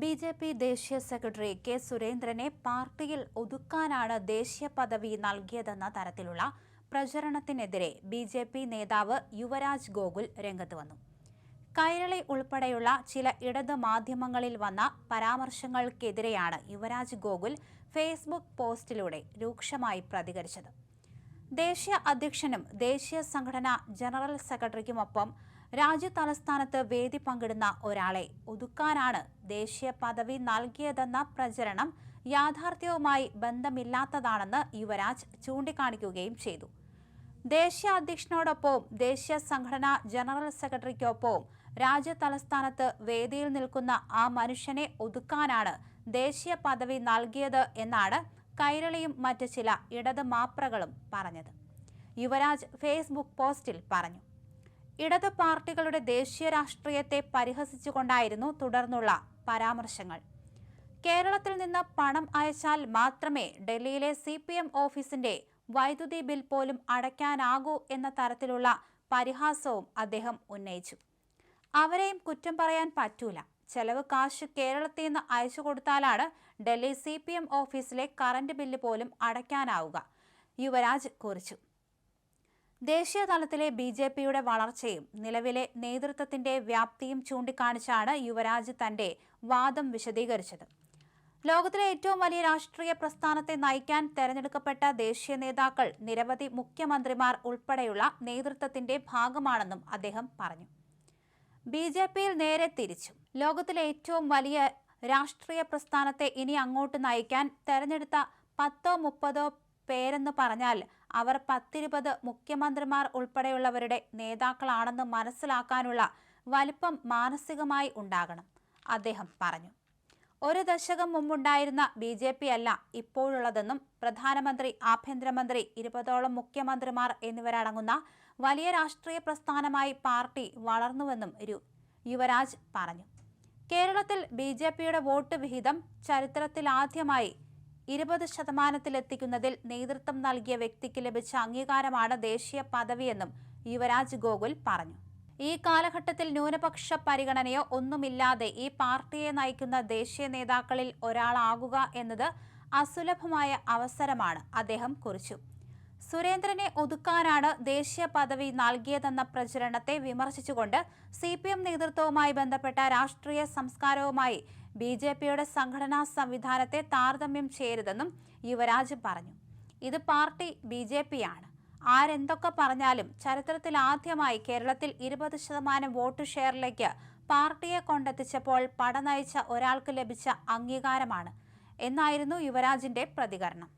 BJP. ദേശീയ secretary K. സുരേന്ദ്രനെ പാർട്ടിയിൽ ഒതുക്കാനാണ് ദേശീയ പദവി നൽകിയതെന്ന തരത്തിലുള്ള പ്രചരണത്തിനെതിരെ ബി.ജെ.പി. നേതാവ് യുവരാജ് ഗോകുൽ രംഗത്ത് വന്നു. കൈരളി ഉൾപ്പെടെയുള്ള ചില ഇടത് മാധ്യമങ്ങളിൽ വന്ന പരാമർശങ്ങൾക്കെതിരെയാണ് യുവരാജ് ഗോകുൽ ഫേസ്ബുക്ക് പോസ്റ്റിലൂടെ രൂക്ഷമായി പ്രതികരിച്ചത്. ദേശീയ അധ്യക്ഷനും ദേശീയ സംഘടനാ ജനറൽ സെക്രട്ടറിക്കുമൊപ്പം രാജ്യതലസ്ഥാനത്ത് വേദി പങ്കിടുന്ന ഒരാളെ ഒതുക്കാനാണ് ദേശീയ പദവി നൽകിയതെന്ന പ്രചരണം യാഥാർത്ഥ്യവുമായി ബന്ധമില്ലാത്തതാണെന്ന് യുവരാജ് ചൂണ്ടിക്കാണിക്കുകയും ചെയ്തു. ദേശീയ അധ്യക്ഷനോടൊപ്പവും ദേശീയ സംഘടനാ ജനറൽ സെക്രട്ടറിക്കൊപ്പവും രാജ്യതലസ്ഥാനത്ത് വേദിയിൽ നിൽക്കുന്ന ആ മനുഷ്യനെ ഒതുക്കാനാണ് ദേശീയ പദവി നൽകിയത് എന്നാണ് കൈരളിയും മറ്റ് ചില ഇടത് മാപ്രകളും പറഞ്ഞത്. യുവരാജ് ഫേസ്ബുക്ക് പോസ്റ്റിൽ പറഞ്ഞു. ഇടത് പാർട്ടികളുടെ ദേശീയ രാഷ്ട്രീയത്തെ പരിഹസിച്ചുകൊണ്ടായിരുന്നു തുടർന്നുള്ള പരാമർശങ്ങൾ. കേരളത്തിൽ നിന്ന് പണം അയച്ചാൽ മാത്രമേ ഡൽഹിയിലെ CPM ഓഫീസിന്റെ വൈദ്യുതി ബിൽ പോലും അടയ്ക്കാനാകൂ എന്ന തരത്തിലുള്ള പരിഹാസവും അദ്ദേഹം ഉന്നയിച്ചു. അവരെയും കുറ്റം പറയാൻ പറ്റൂല. ചെലവ് കാശ് കേരളത്തിൽ നിന്ന് അയച്ചു കൊടുത്താലാണ് ഡൽഹി CPM ഓഫീസിലെ കറന്റ് ബില്ല് പോലും അടയ്ക്കാനാവുക, യുവരാജ് കുറിച്ചു. ദേശീയ തലത്തിലെ ബി.ജെ.പിയുടെ വളർച്ചയും നിലവിലെ നേതൃത്വത്തിന്റെ വ്യാപ്തിയും ചൂണ്ടിക്കാണിച്ചാണ് യുവരാജ് തന്റെ വാദം വിശദീകരിച്ചത്. ലോകത്തിലെ ഏറ്റവും വലിയ രാഷ്ട്രീയ പ്രസ്ഥാനത്തെ നയിക്കാൻ തെരഞ്ഞെടുക്കപ്പെട്ട ദേശീയ നേതാക്കൾ നിരവധി മുഖ്യമന്ത്രിമാർ ഉൾപ്പെടെയുള്ള നേതൃത്വത്തിന്റെ ഭാഗമാണെന്നും അദ്ദേഹം പറഞ്ഞു. ബി.ജെ.പിയിൽ നേരെ തിരിച്ചു. ലോകത്തിലെ ഏറ്റവും വലിയ രാഷ്ട്രീയ പ്രസ്ഥാനത്തെ ഇനി അങ്ങോട്ട് നയിക്കാൻ തെരഞ്ഞെടുത്ത 10-30 പേരെന്ന് പറഞ്ഞാൽ അവർ 10-20 മുഖ്യമന്ത്രിമാർ ഉൾപ്പെടെയുള്ളവരുടെ നേതാക്കളാണെന്ന് മനസ്സിലാക്കാനുള്ള വലിപ്പം മാനസികമായി ഉണ്ടാകണം, അദ്ദേഹം പറഞ്ഞു. ഒരു ദശകം മുമ്പുണ്ടായിരുന്ന ബി.ജെ.പി. അല്ല ഇപ്പോഴുള്ളതെന്നും പ്രധാനമന്ത്രി, ആഭ്യന്തരമന്ത്രി, 20ഓളം മുഖ്യമന്ത്രിമാർ എന്നിവരടങ്ങുന്ന വലിയ രാഷ്ട്രീയ പ്രസ്ഥാനമായി പാർട്ടി വളർന്നുവെന്നും യുവരാജ് പറഞ്ഞു. കേരളത്തിൽ ബി.ജെ.പിയുടെ വോട്ട് വിഹിതം ചരിത്രത്തിലാദ്യമായി 20% നേതൃത്വം നൽകിയ വ്യക്തിക്ക് ലഭിച്ച അംഗീകാരമാണ് ദേശീയ പദവിയെന്നും യുവരാജ് ഗോകുൽ പറഞ്ഞു. ഈ കാലഘട്ടത്തിൽ ന്യൂനപക്ഷ പരിഗണനയോ ഒന്നുമില്ലാതെ ഈ പാർട്ടിയെ നയിക്കുന്ന ദേശീയ നേതാക്കളിൽ ഒരാളാകുക എന്നത് അസുലഭമായ അവസരമാണ്, അദ്ദേഹം കുറിച്ചു. സുരേന്ദ്രനെ ഒതുക്കാനാണ് ദേശീയ പദവി നൽകിയതെന്ന പ്രചരണത്തെ വിമർശിച്ചുകൊണ്ട് CPM നേതൃത്വവുമായി ബന്ധപ്പെട്ട രാഷ്ട്രീയ സംസ്കാരവുമായി ബി.ജെ.പിയുടെ സംഘടനാ സംവിധാനത്തെ താരതമ്യം ചെയ്യരുതെന്നും യുവരാജ് പറഞ്ഞു. ഇത് പാർട്ടി ബി.ജെ.പിയാണ്. ആരെന്തൊക്കെ പറഞ്ഞാലും ചരിത്രത്തിൽ ആദ്യമായി കേരളത്തിൽ 20% വോട്ട് ഷെയറിലേക്ക് പാർട്ടിയെ കൊണ്ടെത്തിച്ചപ്പോൾ പട നയിച്ച ഒരാൾക്ക് ലഭിച്ച അംഗീകാരമാണ് എന്നായിരുന്നു യുവരാജിന്റെ പ്രതികരണം.